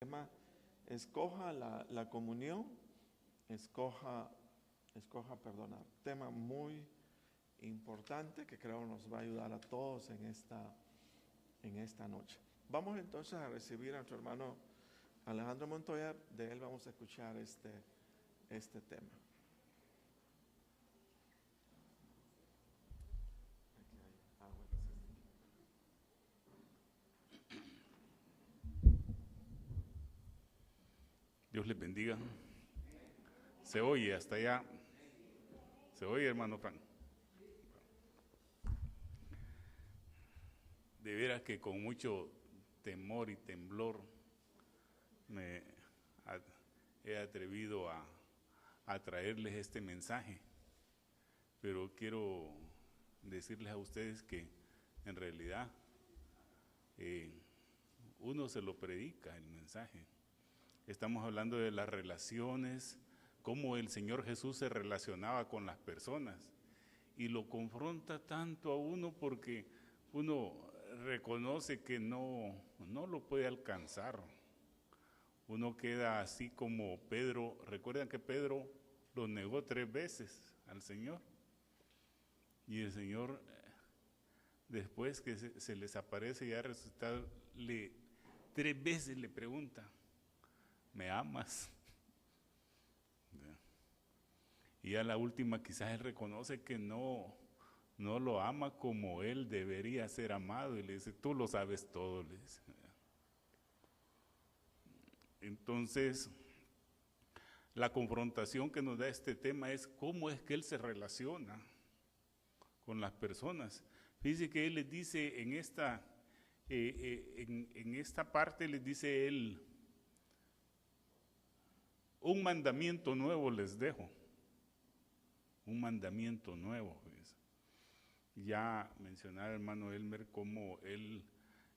tema, escoja la comunión, escoja perdonar. Tema muy importante que creo nos va a ayudar a todos en esta noche. Vamos entonces a recibir a nuestro hermano Alejandro Montoya. De él vamos a escuchar este tema. Dios les bendiga. Se oye hasta allá. Se oye, hermano Frank. De veras que con mucho temor y temblor me he atrevido a traerles este mensaje. Pero quiero decirles a ustedes que en realidad uno se lo predica el mensaje. Estamos hablando de las relaciones, cómo el Señor Jesús se relacionaba con las personas y lo confronta tanto a uno porque uno reconoce que no lo puede alcanzar. Uno queda así como Pedro. Recuerdan que Pedro lo negó 3 veces al Señor y el Señor, después que se les aparece ya resucitado, 3 veces le pregunta: ¿me amas? Y a la última quizás él reconoce que no lo ama como él debería ser amado y le dice: tú lo sabes todo, le dice. Entonces, la confrontación que nos da este tema es cómo es que él se relaciona con las personas. Fíjense que él les dice en esta parte, les dice él: un mandamiento nuevo les dejo. Un mandamiento nuevo. Ya mencionaba hermano Elmer cómo él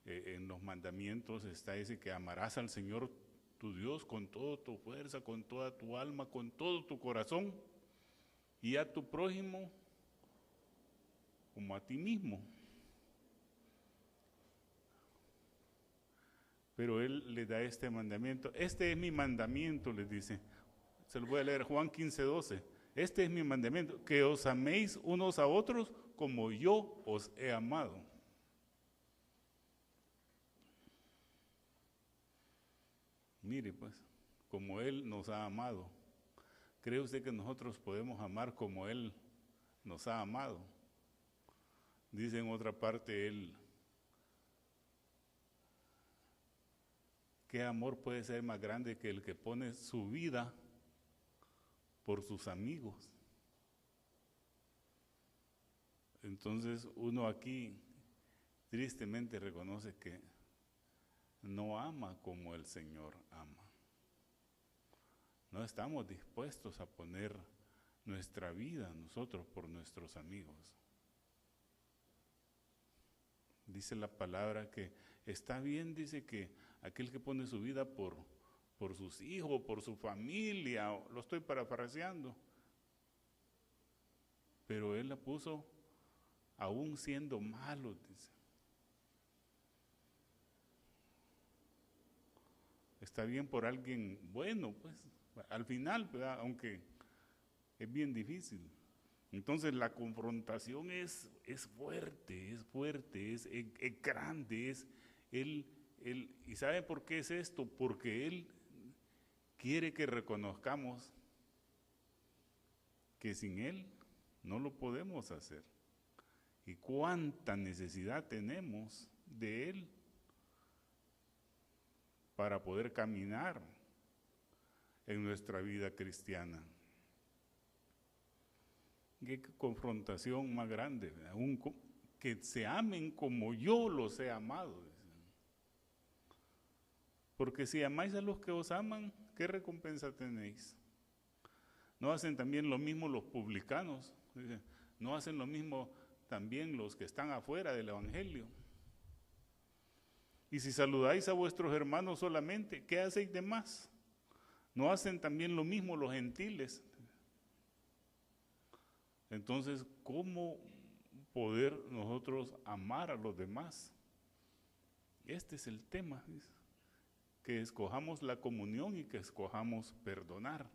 en los mandamientos está ese que amarás al Señor tu Dios con toda tu fuerza, con toda tu alma, con todo tu corazón, y a tu prójimo como a ti mismo. Pero él le da este mandamiento. Este es mi mandamiento, les dice. Se lo voy a leer, Juan 15:12. Este es mi mandamiento, que os améis unos a otros como yo os he amado. Mire pues, como Él nos ha amado. ¿Cree usted que nosotros podemos amar como Él nos ha amado? Dice en otra parte Él: ¿qué amor puede ser más grande que el que pone su vida por sus amigos? Entonces uno aquí tristemente reconoce que no ama como el Señor ama. No estamos dispuestos a poner nuestra vida nosotros por nuestros amigos. Dice la palabra que está bien, dice que aquel que pone su vida por sus hijos, por su familia, lo estoy parafraseando, pero él la puso aún siendo malo, dice. Está bien por alguien bueno, pues, al final, ¿verdad? Aunque es bien difícil. Entonces la confrontación es fuerte, es grande, ¿y sabe por qué es esto? Porque él quiere que reconozcamos que sin él no lo podemos hacer. Y cuánta necesidad tenemos de él para poder caminar en nuestra vida cristiana. Qué confrontación más grande, ¿verdad? Que se amen como yo los he amado. Porque si amáis a los que os aman, ¿qué recompensa tenéis? ¿No hacen también lo mismo los publicanos? ¿No hacen lo mismo también los que están afuera del evangelio? Y si saludáis a vuestros hermanos solamente, ¿qué hacéis de más? ¿No hacen también lo mismo los gentiles? Entonces, ¿cómo poder nosotros amar a los demás? Este es el tema. que escojamos la comunión y que escojamos perdonar.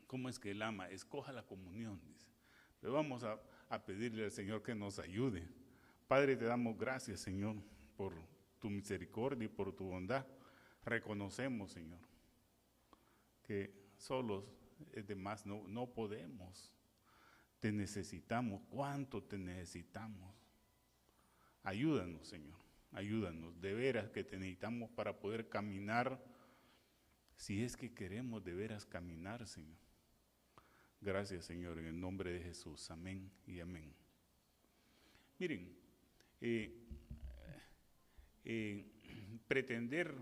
¿Cómo es que Él ama? Escoja la comunión, dice. Pero vamos a pedirle al Señor que nos ayude. Padre, te damos gracias, Señor, por tu misericordia y por tu bondad. Reconocemos, Señor, que solos es de más, no podemos. Te necesitamos. ¿Cuánto te necesitamos? Ayúdanos, Señor. Ayúdanos. De veras que te necesitamos para poder caminar, si es que queremos de veras caminar, Señor. Gracias, Señor, en el nombre de Jesús. Amén y amén. Miren, pretender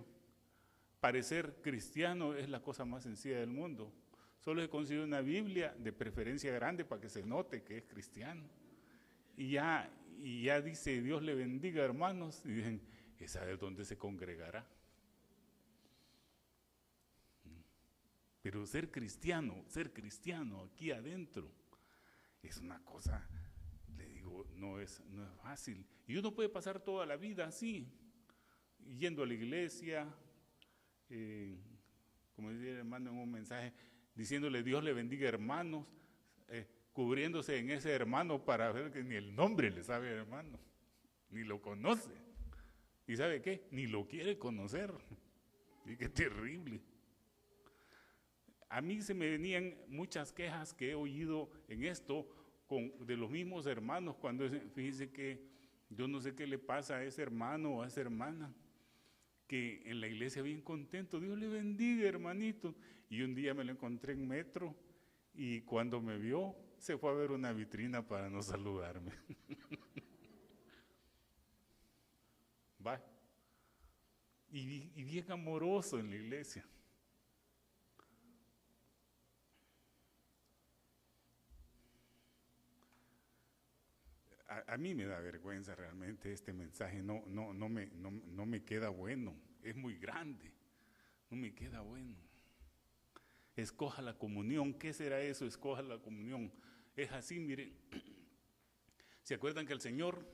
parecer cristiano es la cosa más sencilla del mundo. Solo se consigue una Biblia de preferencia grande para que se note que es cristiano. Y ya dice, Dios le bendiga, hermanos, y dicen, ¿sabe dónde se congregará? Pero ser cristiano aquí adentro, es una cosa, le digo, no es fácil. Y uno puede pasar toda la vida así, yendo a la iglesia, como decía el hermano en un mensaje, diciéndole Dios le bendiga, hermanos, cubriéndose en ese hermano para ver que ni el nombre le sabe al hermano, ni lo conoce. ¿Y sabe qué? Ni lo quiere conocer. Y qué terrible. A mí se me venían muchas quejas que he oído en esto de los mismos hermanos, cuando fíjese que yo no sé qué le pasa a ese hermano o a esa hermana, que en la iglesia bien contento, Dios le bendiga, hermanito. Y un día me lo encontré en metro y cuando me vio, se fue a ver una vitrina para no saludarme. Va. Y bien amoroso en la iglesia. A mí me da vergüenza realmente este mensaje, no me queda bueno, es muy grande, no me queda bueno. Escoja la comunión. ¿Qué será eso? Escoja la comunión. Es así, miren. ¿Se acuerdan que el Señor,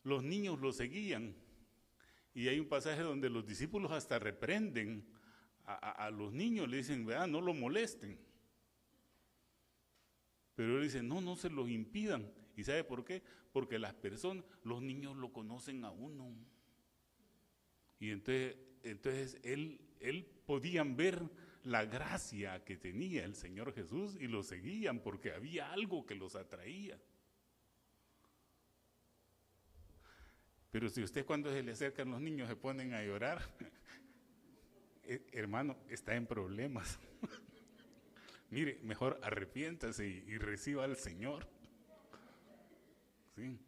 los niños lo seguían? Y hay un pasaje donde los discípulos hasta reprenden a los niños, le dicen, vea, no lo molesten. Pero él dice, no se los impidan. ¿Y sabe por qué? Porque los niños lo conocen a uno. Y entonces él podían ver la gracia que tenía el Señor Jesús y lo seguían porque había algo que los atraía. Pero si usted cuando se le acercan los niños se ponen a llorar, hermano, está en problemas. Mire, mejor arrepiéntase y reciba al Señor. ¿Sí?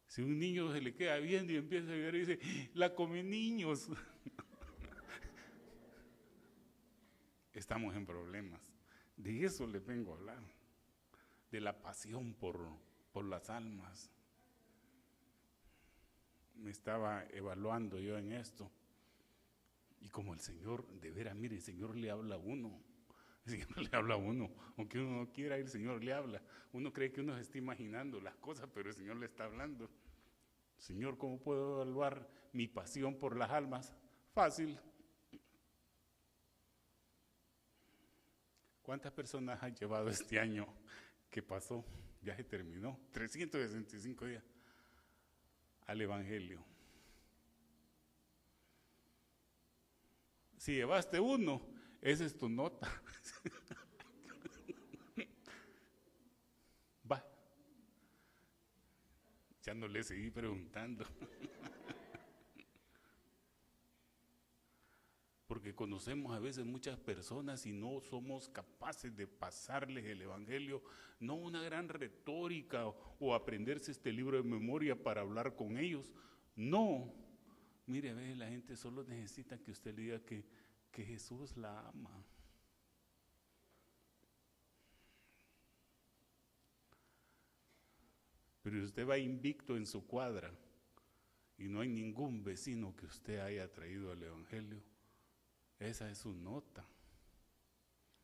Si un niño se le queda viendo y empieza a llorar y dice, la comí niños. Estamos en problemas. De eso le vengo a hablar. De la pasión por las almas. Me estaba evaluando yo en esto. Y como el Señor, de veras, mire, el Señor le habla a uno. El Señor le habla a uno. Aunque uno no quiera, el Señor le habla. Uno cree que uno se está imaginando las cosas, pero el Señor le está hablando. Señor, ¿cómo puedo evaluar mi pasión por las almas? Fácil. ¿Cuántas personas han llevado este año que pasó? Ya se terminó. 365 días al Evangelio. Si llevaste uno, esa es tu nota. Va. Ya no le seguí preguntando. Porque conocemos a veces muchas personas y no somos capaces de pasarles el Evangelio, no una gran retórica o aprenderse este libro de memoria para hablar con ellos. No. Mire, a veces la gente solo necesita que usted le diga que Jesús la ama. Pero si usted va invicto en su cuadra y no hay ningún vecino que usted haya traído al Evangelio, esa es su nota.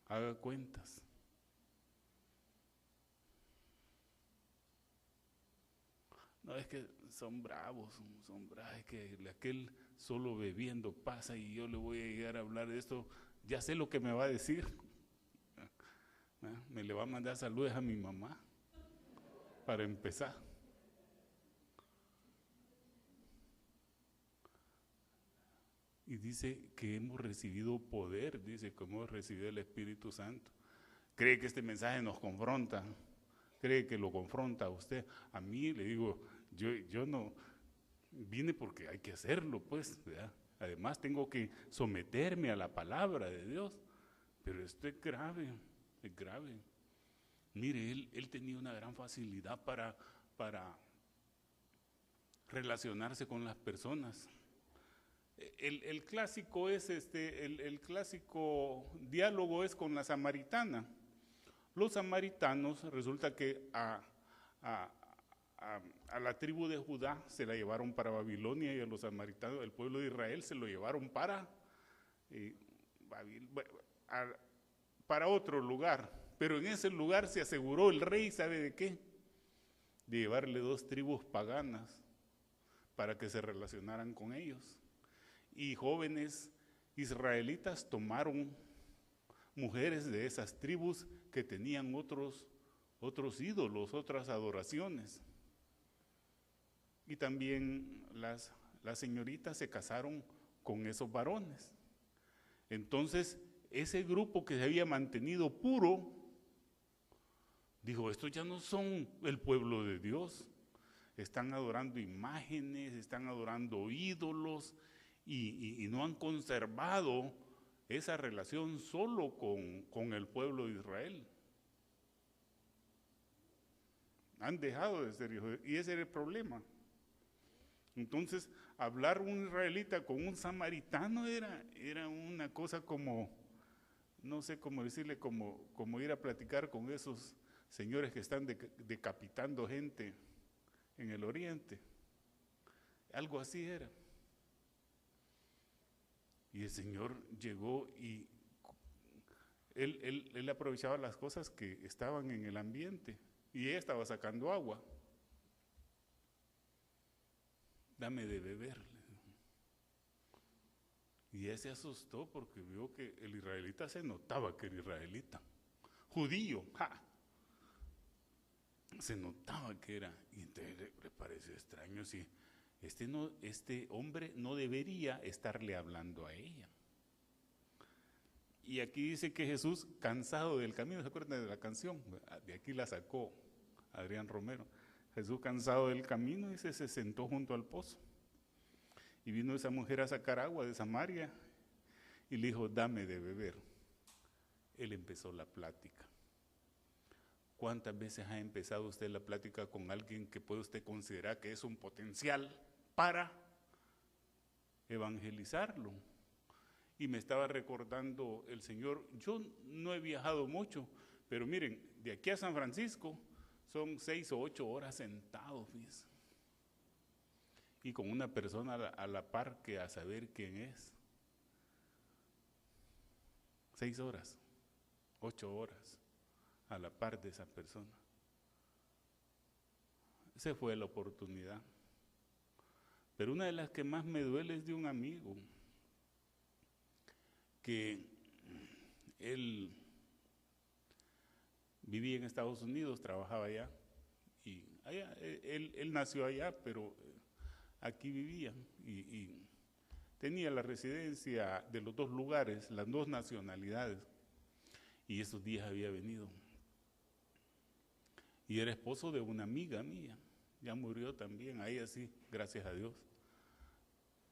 Haga cuentas. No es que son bravos, es que aquel solo bebiendo pasa y yo le voy a llegar a hablar de esto, ya sé lo que me va a decir. Me le va a mandar saludos a mi mamá, para empezar. Y dice que hemos recibido poder, dice que hemos recibido el Espíritu Santo. ¿Cree que este mensaje nos confronta? ¿Cree que lo confronta a usted? A mí le digo, yo no vine porque hay que hacerlo, pues, ¿verdad? Además tengo que someterme a la palabra de Dios. Pero esto es grave, es grave. Mire, él tenía una gran facilidad para relacionarse con las personas. El clásico es el clásico diálogo es con la samaritana. Los samaritanos, resulta que a la tribu de Judá se la llevaron para Babilonia y a los samaritanos, el pueblo de Israel, se lo llevaron para otro lugar. Pero en ese lugar se aseguró el rey, ¿sabe de qué? De llevarle 2 tribus paganas para que se relacionaran con ellos. Y jóvenes israelitas tomaron mujeres de esas tribus que tenían otros ídolos, otras adoraciones. Y también las señoritas se casaron con esos varones. Entonces, ese grupo que se había mantenido puro, dijo, estos ya no son el pueblo de Dios. Están adorando imágenes, están adorando ídolos y no han conservado esa relación solo con el pueblo de Israel. Han dejado de ser hijos, y ese era el problema. Entonces, hablar un israelita con un samaritano era una cosa como, no sé cómo decirle, como ir a platicar con esos señores que están decapitando gente en el oriente. Algo así era. Y el Señor llegó y él aprovechaba las cosas que estaban en el ambiente. Y ella estaba sacando agua. Dame de beber. Y ella se asustó porque vio que el israelita se notaba que era israelita. Judío, ¡ja! Se notaba que era. Y entonces le pareció extraño si este hombre no debería estarle hablando a ella. Y aquí dice que Jesús, cansado del camino, ¿se acuerdan de la canción? De aquí la sacó Adrián Romero. Jesús, cansado del camino, dice, se sentó junto al pozo. Y vino esa mujer a sacar agua de Samaria y le dijo, dame de beber. Él empezó la plática. ¿Cuántas veces ha empezado usted la plática con alguien que puede usted considerar que es un potencial para evangelizarlo? Y me estaba recordando el Señor, yo no he viajado mucho, pero miren, de aquí a San Francisco son 6 o 8 horas sentados, fíjense. Y con una persona a la par que a saber quién es. 6 horas, 8 horas a la par de esa persona. Esa fue la oportunidad. Pero una de las que más me duele es de un amigo que él vivía en Estados Unidos, trabajaba allá, y allá, él nació allá, pero aquí vivía, y tenía la residencia de los 2 lugares, las 2 nacionalidades, y esos días había venido. Y era esposo de una amiga mía, ya murió también, a ella sí, gracias a Dios.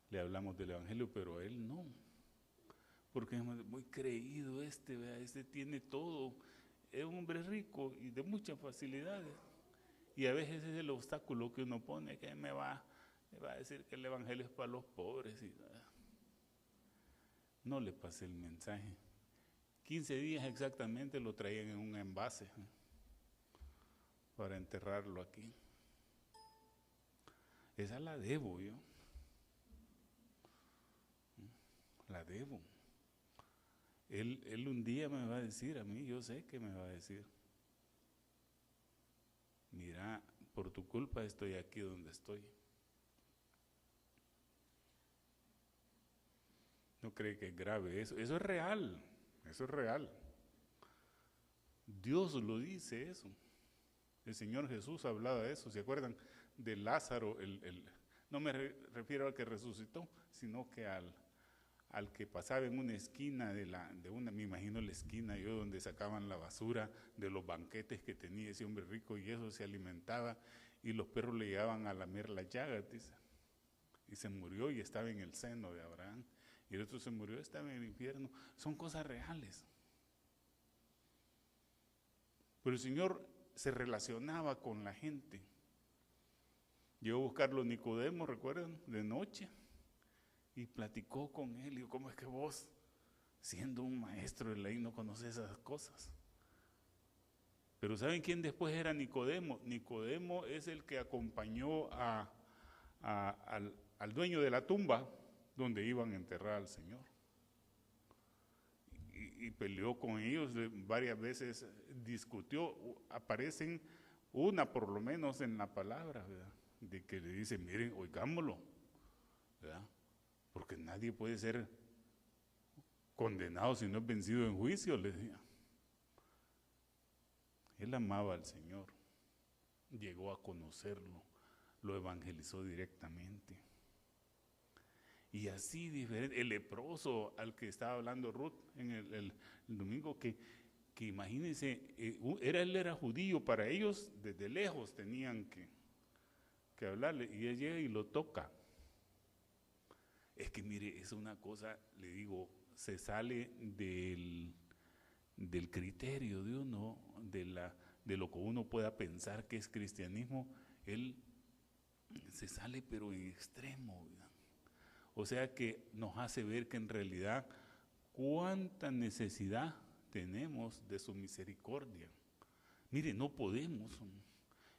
Le hablamos del Evangelio, pero a él no. Porque es muy creído ¿verdad? Este tiene todo, es un hombre rico y de muchas facilidades. Y a veces es el obstáculo que uno pone, que me va a decir que el Evangelio es para los pobres. Y no le pasé el mensaje. 15 días exactamente lo traían en un envase para enterrarlo aquí. Esa la debo yo. La debo. Él un día me va a decir a mí, yo sé que me va a decir, mira, por tu culpa estoy aquí donde estoy. ¿No cree que es grave eso? Eso es real, eso es real. Dios lo dice eso. El Señor Jesús hablaba de eso. ¿Se acuerdan de Lázaro? No me refiero al que resucitó, sino que al que pasaba en una esquina me imagino la esquina yo donde sacaban la basura de los banquetes que tenía ese hombre rico, y eso se alimentaba, y los perros le llegaban a lamer las llagas, dice. Y se murió y estaba en el seno de Abraham. Y el otro se murió y estaba en el infierno. Son cosas reales. Pero el Señor se relacionaba con la gente. Llegó a buscarlo Nicodemo, ¿recuerdan? De noche. Y platicó con él. Y dijo, ¿cómo es que vos, siendo un maestro de ley, no conoces esas cosas? Pero ¿saben quién después era Nicodemo? Nicodemo es el que acompañó al dueño de la tumba donde iban a enterrar al Señor. Y peleó con ellos varias veces, discutió. Aparecen una por lo menos en la palabra, ¿verdad? De que le dice, miren, oigámoslo, ¿verdad? Porque nadie puede ser condenado si no es vencido en juicio, le decía. Él amaba al Señor, llegó a conocerlo, lo evangelizó directamente. Y así diferente, el leproso al que estaba hablando Ruth en el domingo, que imagínense, él era judío, para ellos desde lejos tenían que hablarle, y él llega y lo toca. Es que mire, es una cosa, le digo, se sale del criterio de uno, de lo que uno pueda pensar que es cristianismo. Él se sale pero en extremo, ¿verdad? O sea que nos hace ver que en realidad cuánta necesidad tenemos de su misericordia. Mire, no podemos,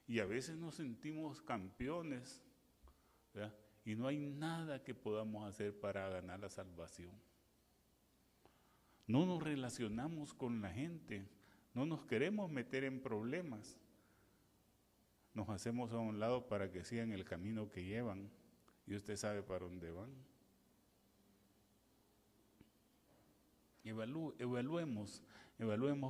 y a veces nos sentimos campeones, ¿verdad? Y no hay nada que podamos hacer para ganar la salvación. No nos relacionamos con la gente, no nos queremos meter en problemas. Nos hacemos a un lado para que sigan el camino que llevan, y usted sabe para dónde van. Evaluemos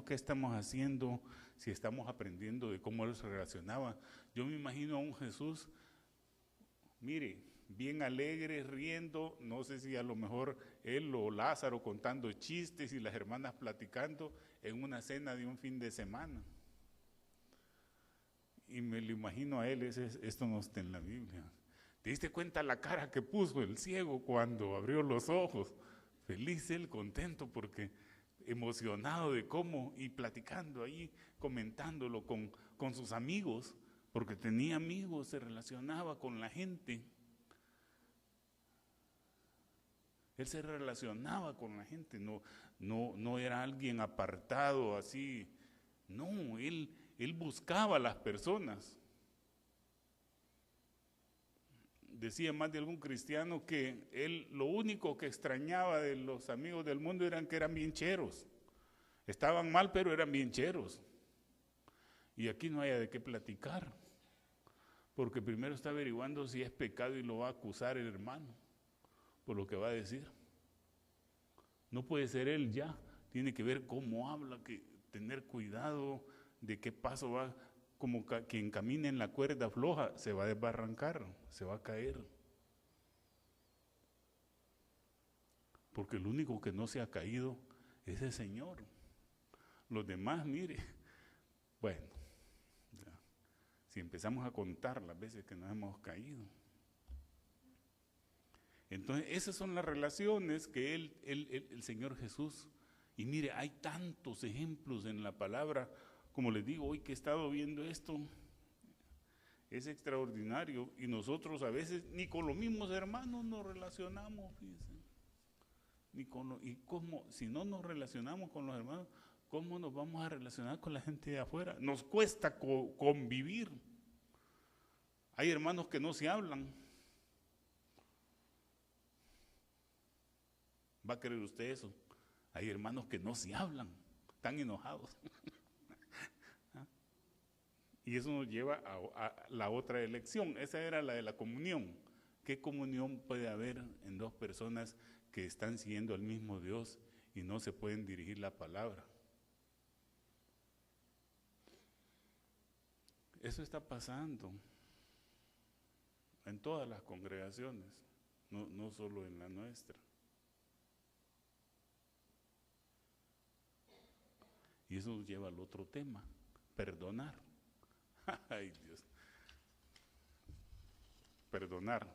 qué estamos haciendo, si estamos aprendiendo de cómo él se relacionaba. Yo me imagino a un Jesús, mire, bien alegre, riendo, no sé si a lo mejor él o Lázaro contando chistes y las hermanas platicando en una cena de un fin de semana. Y me lo imagino a él, esto no está en la Biblia. ¿Te diste cuenta la cara que puso el ciego cuando abrió los ojos? Feliz él, contento, porque emocionado de cómo, y platicando ahí, comentándolo con sus amigos, porque tenía amigos, se relacionaba con la gente. Él se relacionaba con la gente, no era alguien apartado así. No, él buscaba a las personas. Decía más de algún cristiano que él lo único que extrañaba de los amigos del mundo eran que eran bien cheros. Estaban mal, pero eran bien cheros. Y aquí no haya de qué platicar, porque primero está averiguando si es pecado y lo va a acusar el hermano por lo que va a decir. No puede ser él ya, tiene que ver cómo habla, que tener cuidado de qué paso va. Como quien camina en la cuerda floja, se va a desbarrancar, se va a caer. Porque el único que no se ha caído es el Señor. Los demás, mire, bueno, ya, si empezamos a contar las veces que nos hemos caído. Entonces, esas son las relaciones que el Señor Jesús, y mire, hay tantos ejemplos en la palabra. Como les digo, hoy que he estado viendo esto, es extraordinario, y nosotros a veces ni con los mismos hermanos nos relacionamos, fíjense. Y cómo, si no nos relacionamos con los hermanos, ¿cómo nos vamos a relacionar con la gente de afuera? Nos cuesta convivir. Hay hermanos que no se hablan. ¿Va a creer usted eso? Hay hermanos que no se hablan, están enojados. Y eso nos lleva a la otra elección. Esa era la de la comunión. ¿Qué comunión puede haber en dos personas que están siguiendo al mismo Dios y no se pueden dirigir la palabra. Eso está pasando en todas las congregaciones, no solo en la nuestra. Y eso nos lleva al otro tema, perdonar. Ay, Dios. Perdonar.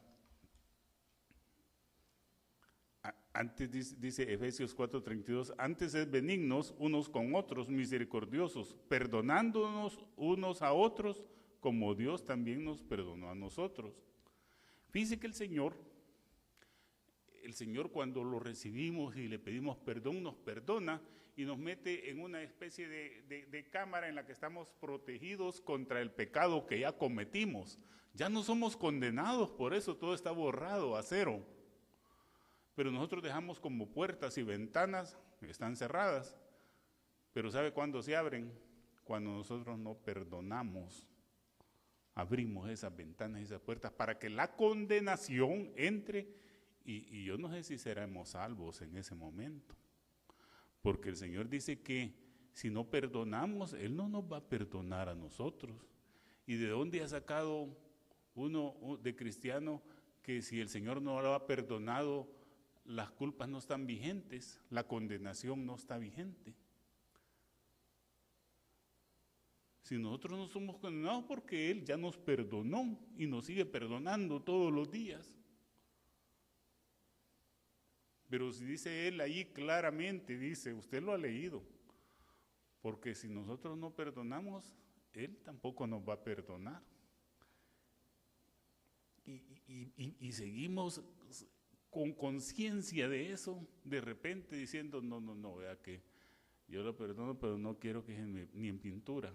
Antes dice Efesios 4:32, antes es benignos unos con otros, misericordiosos, perdonándonos unos a otros, como Dios también nos perdonó a nosotros. Fíjese que el Señor cuando lo recibimos y le pedimos perdón, nos perdona y nos mete en una especie de cámara en la que estamos protegidos contra el pecado que ya cometimos. Ya no somos condenados, por eso todo está borrado a cero. Pero nosotros dejamos como puertas y ventanas, están cerradas. Pero ¿sabe cuándo se abren? Cuando nosotros no perdonamos. Abrimos esas ventanas y esas puertas para que la condenación entre y yo no sé si seremos salvos en ese momento. Porque el Señor dice que si no perdonamos, Él no nos va a perdonar a nosotros. ¿Y de dónde ha sacado uno de cristiano que si el Señor no lo ha perdonado, las culpas no están vigentes, la condenación no está vigente? Si nosotros no somos condenados porque Él ya nos perdonó y nos sigue perdonando todos los días. Pero si dice Él ahí claramente, dice, usted lo ha leído, porque si nosotros no perdonamos, Él tampoco nos va a perdonar. Y seguimos con conciencia de eso, de repente diciendo, no, vea que yo lo perdono, pero no quiero que ni en pintura.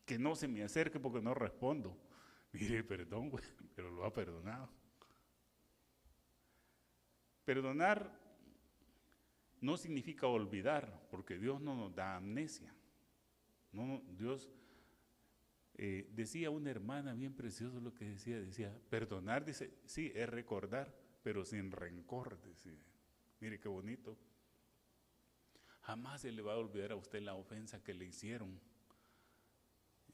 Que no se me acerque porque no respondo. Mire, perdón, güey, pero lo ha perdonado. Perdonar no significa olvidar, porque Dios no nos da amnesia. No, Dios, decía una hermana bien precioso lo que decía, perdonar, dice, sí, es recordar, pero sin rencor, decía. Mire qué bonito. Jamás se le va a olvidar a usted la ofensa que le hicieron.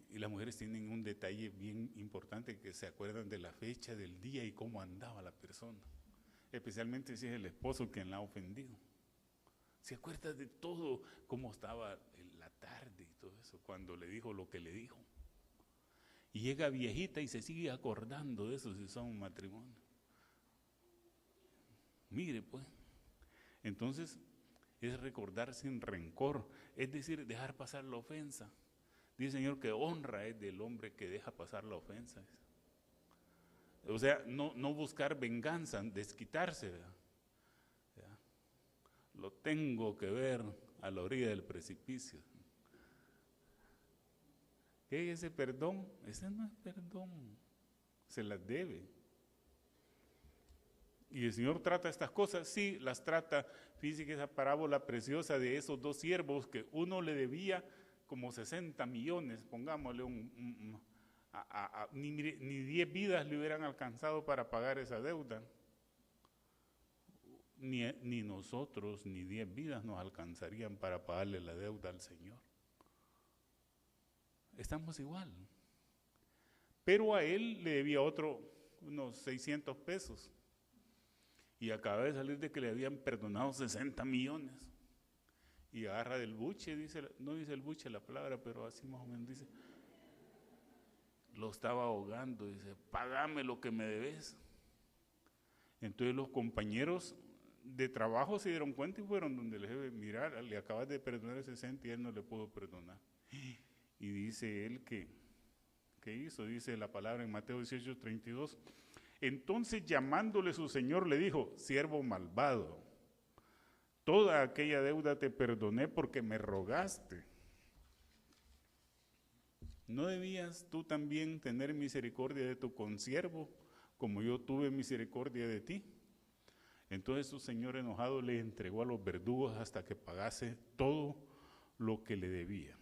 Y las mujeres tienen un detalle bien importante, que se acuerdan de la fecha, del día y cómo andaba la persona. Especialmente si es el esposo quien la ha ofendido. Se acuerda de todo, cómo estaba en la tarde y todo eso, cuando le dijo lo que le dijo. Y llega viejita y se sigue acordando de eso si son un matrimonio. Mire pues, entonces es recordar sin rencor, es decir, dejar pasar la ofensa. Dice el Señor que honra es del hombre que deja pasar la ofensa. O sea, no buscar venganza, desquitarse, ¿verdad? Lo tengo que ver a la orilla del precipicio. ¿Qué es ese perdón? Ese no es perdón, se las debe. Y el Señor trata estas cosas, sí, las trata. Fíjese que esa parábola preciosa de esos dos siervos que uno le debía como 60 millones, pongámosle ni 10 vidas le hubieran alcanzado para pagar esa deuda. Ni nosotros, ni 10 vidas nos alcanzarían para pagarle la deuda al Señor. Estamos igual. Pero a él le debía unos 600 pesos. Y acaba de salir de que le habían perdonado 60 millones. Y agarra del buche, no dice el buche la palabra, pero así más o menos dice, lo estaba ahogando, dice, págame lo que me debes. Entonces los compañeros de trabajo se dieron cuenta y fueron donde le dije, mirar, le acabas de perdonar 60 y él no le pudo perdonar. Y dice él que, ¿qué hizo? Dice la palabra en Mateo 18:32. Entonces llamándole su señor le dijo, siervo malvado, toda aquella deuda te perdoné porque me rogaste. ¿No debías tú también tener misericordia de tu consiervo, como yo tuve misericordia de ti? Entonces su señor enojado le entregó a los verdugos hasta que pagase todo lo que le debía.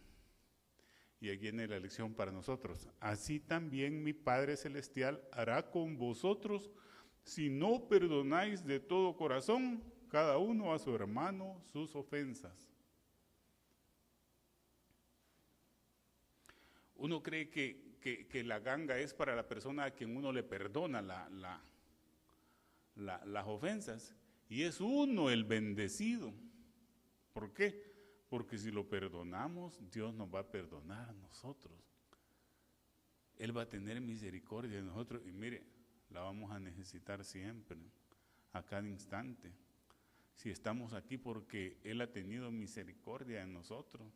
Y aquí viene la lección para nosotros. Así también mi Padre Celestial hará con vosotros si no perdonáis de todo corazón, cada uno a su hermano sus ofensas. Uno cree que la ganga es para la persona a quien uno le perdona las ofensas, y es uno el bendecido. ¿Por qué? Porque si lo perdonamos, Dios nos va a perdonar a nosotros. Él va a tener misericordia de nosotros, y mire, la vamos a necesitar siempre, a cada instante. Si estamos aquí porque Él ha tenido misericordia de nosotros.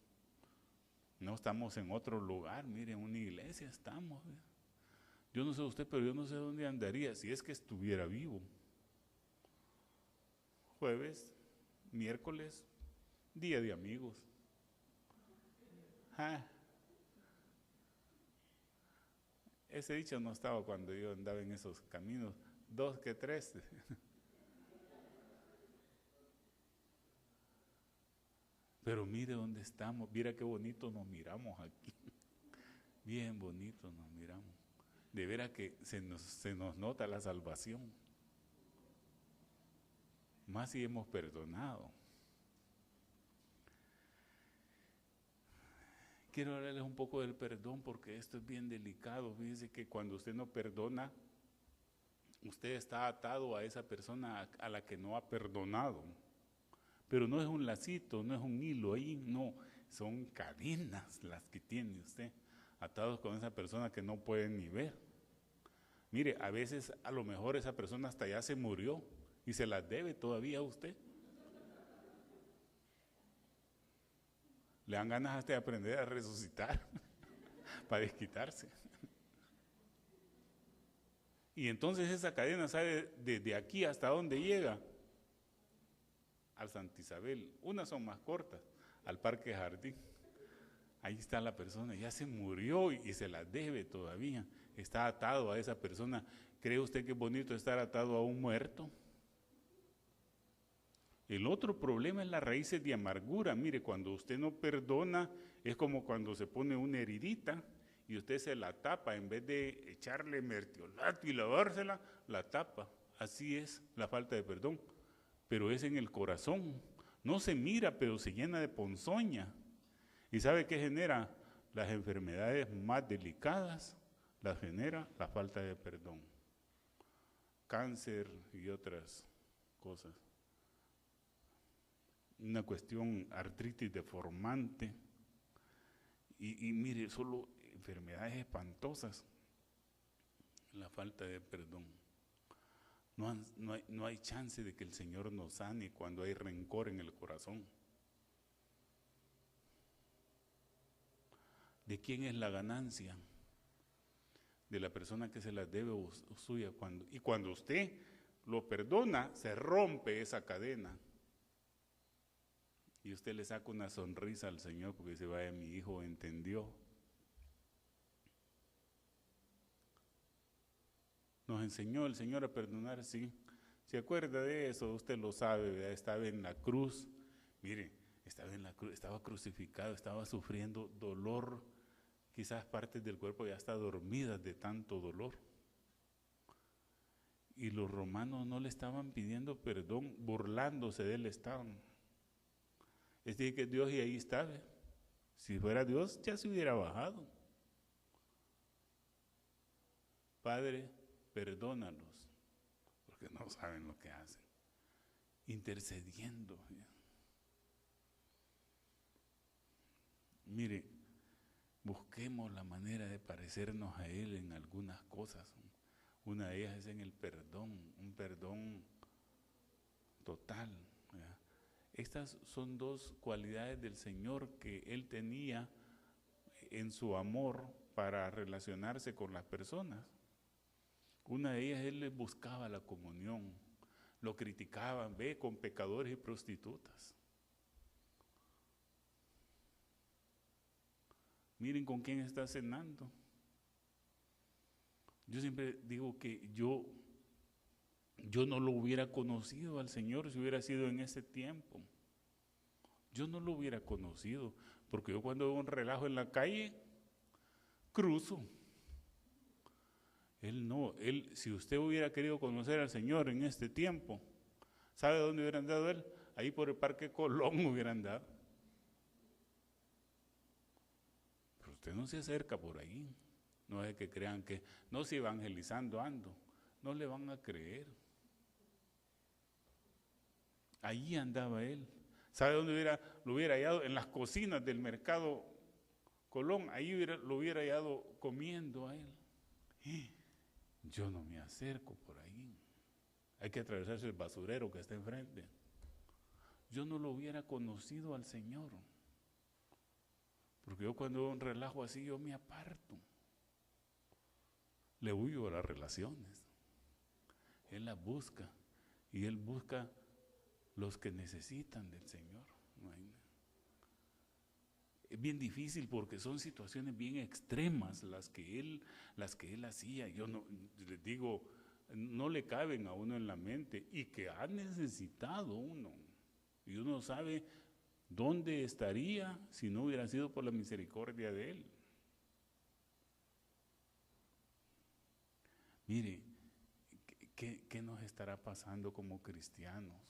No estamos en otro lugar, mire, en una iglesia estamos. Yo no sé usted, pero yo no sé dónde andaría si es que estuviera vivo. Jueves, miércoles, día de amigos. Ese dicho no estaba cuando yo andaba en esos caminos, 2 que 3. Pero mire dónde estamos, mira qué bonito nos miramos aquí. Bien bonito nos miramos. De veras que se nos nota la salvación. Más si hemos perdonado. Quiero hablarles un poco del perdón porque esto es bien delicado. Fíjense que cuando usted no perdona, usted está atado a esa persona a la que no ha perdonado. Pero no es un lacito, no es un hilo ahí, no, son cadenas las que tiene usted, atados con esa persona que no puede ni ver. Mire, a veces a lo mejor esa persona hasta ya se murió y se las debe todavía a usted. Le dan ganas hasta de aprender a resucitar para desquitarse. Y entonces esa cadena sabe desde aquí hasta dónde llega. Al Santa Isabel, unas son más cortas, al Parque Jardín. Ahí está la persona, ya se murió y se la debe todavía, está atado a esa persona. ¿Cree usted que es bonito estar atado a un muerto? El otro problema es las raíces de amargura. Mire, cuando usted no perdona, es como cuando se pone una heridita y usted se la tapa, en vez de echarle mertiolato y lavársela, la tapa. Así es la falta de perdón. Pero es en el corazón, no se mira, pero se llena de ponzoña. ¿Y sabe qué genera? Las enfermedades más delicadas las genera la falta de perdón. Cáncer y otras cosas. Una cuestión artritis deformante. Y mire, solo enfermedades espantosas, la falta de perdón. No hay chance de que el Señor nos sane cuando hay rencor en el corazón. ¿De quién es la ganancia? De la persona que se la debe o suya. Y cuando usted lo perdona, se rompe esa cadena. Y usted le saca una sonrisa al Señor porque dice, vaya, mi hijo entendió. Nos enseñó el Señor a perdonar, sí. ¿Se acuerda de eso? Usted lo sabe, ¿verdad? Estaba en la cruz. Mire, estaba en la cruz, estaba crucificado, estaba sufriendo dolor. Quizás partes del cuerpo ya están dormidas de tanto dolor. Y los romanos no le estaban pidiendo perdón, burlándose de él estaban. Es decir, que Dios y ahí estaba. Si fuera Dios, ya se hubiera bajado. Padre, perdónalos, porque no saben lo que hacen. Intercediendo. Mire, busquemos la manera de parecernos a Él en algunas cosas. Una de ellas es en el perdón, un perdón total. ¿Verdad? Estas son dos cualidades del Señor que Él tenía en su amor para relacionarse con las personas. Una de ellas, Él les buscaba la comunión, lo criticaban, ve, con pecadores y prostitutas. Miren con quién está cenando. Yo siempre digo que yo no lo hubiera conocido al Señor si hubiera sido en ese tiempo. Yo no lo hubiera conocido, porque yo cuando veo un relajo en la calle, cruzo. Él no, si usted hubiera querido conocer al Señor en este tiempo, ¿sabe dónde hubiera andado él? Ahí por el Parque Colón hubiera andado. Pero usted no se acerca por ahí. No es que crean que, no, si evangelizando ando, no le van a creer. Allí andaba él. ¿Sabe dónde lo hubiera hallado? En las cocinas del mercado Colón, ahí lo hubiera hallado comiendo a él. Yo no me acerco por ahí. Hay que atravesarse el basurero que está enfrente. Yo no lo hubiera conocido al Señor. Porque yo cuando veo un relajo así, yo me aparto. Le huyo a las relaciones. Él las busca. Y Él busca los que necesitan del Señor. Es bien difícil porque son situaciones bien extremas las que él hacía. Yo no les digo, no le caben a uno en la mente, y que ha necesitado uno. Y uno sabe dónde estaría si no hubiera sido por la misericordia de Él. Mire, ¿qué nos estará pasando como cristianos?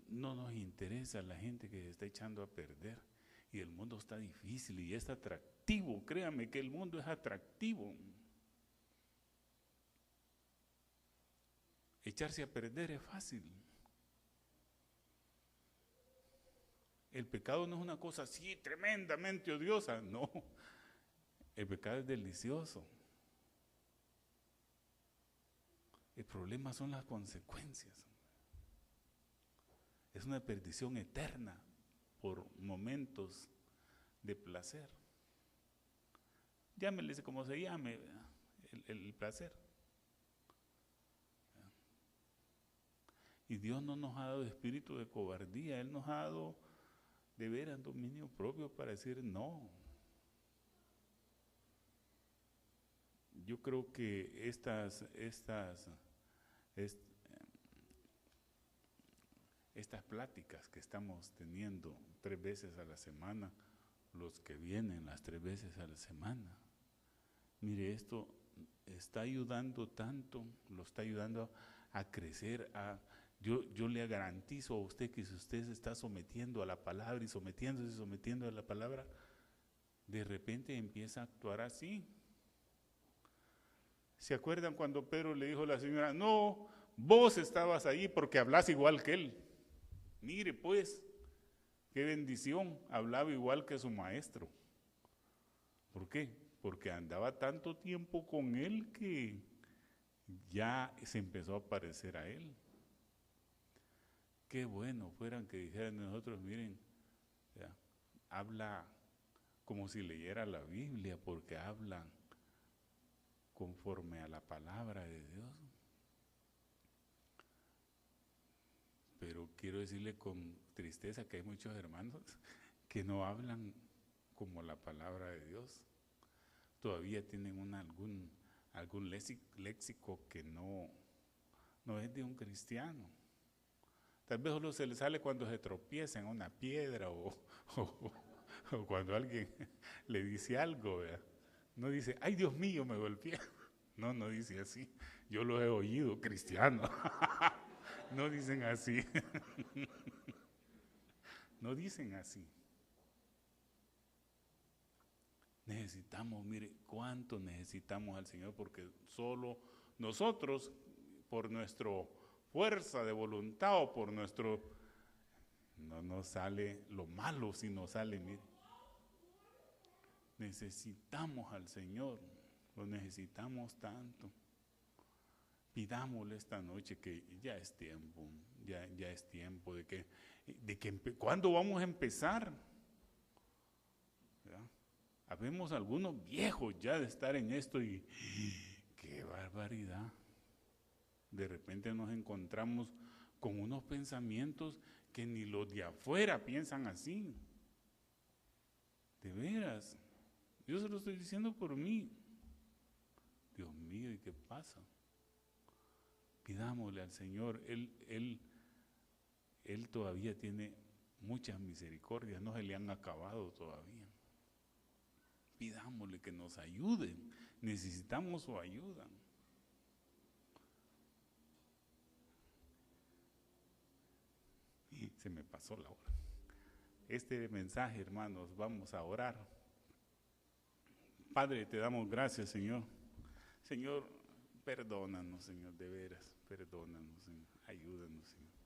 No nos interesa la gente que se está echando a perder, y el mundo está difícil y es atractivo. Créame que el mundo es atractivo. Echarse a perder es fácil. El pecado no es una cosa así tremendamente odiosa, no. El pecado es delicioso. El problema son las consecuencias. Es una perdición eterna por momentos de placer. Llámele como se llame, el placer. Y Dios no nos ha dado espíritu de cobardía, Él nos ha dado de veras dominio propio para decir no. Yo creo que estas pláticas que estamos teniendo 3 veces a la semana, los que vienen las 3 veces a la semana, mire, esto está ayudando tanto, lo está ayudando a crecer. Yo le garantizo a usted que si usted se está sometiendo a la palabra y sometiendo a la palabra, de repente empieza a actuar así. ¿Se acuerdan cuando Pedro le dijo a la señora, no, vos estabas ahí porque hablas igual que él? Mire pues, qué bendición, hablaba igual que su maestro. ¿Por qué? Porque andaba tanto tiempo con él que ya se empezó a parecer a él. Qué bueno fueran que dijeran nosotros, miren, ya, habla como si leyera la Biblia, porque habla conforme a la palabra de Dios. Pero quiero decirle con tristeza que hay muchos hermanos que no hablan como la palabra de Dios. Todavía tienen algún léxico que no es de un cristiano. Tal vez solo se les sale cuando se tropieza en una piedra o cuando alguien le dice algo, ¿verdad? No dice, ay Dios mío, me golpeé. No dice así. Yo lo he oído, cristiano. No dicen así. No dicen así. Necesitamos, mire, cuánto necesitamos al Señor, porque solo nosotros, por nuestra fuerza de voluntad o por nuestro, no nos sale lo malo, sino sale, mire. Necesitamos al Señor, lo necesitamos tanto. Pidámosle esta noche que ya es tiempo, ya es tiempo de que ¿cuándo vamos a empezar? ¿Verdad? Habemos algunos viejos ya de estar en esto y qué barbaridad. De repente nos encontramos con unos pensamientos que ni los de afuera piensan así. De veras, yo se lo estoy diciendo por mí. Dios mío, ¿y qué pasa? Pidámosle al Señor, Él todavía tiene muchas misericordias, no se le han acabado todavía. pidámosle que nos ayuden. Necesitamos su ayuda. Y se me pasó la hora. Este mensaje, hermanos, vamos a orar. Padre, te damos gracias, Señor. Señor, perdónanos, Señor, de veras. Perdónanos, Señor. Ayúdanos, Señor.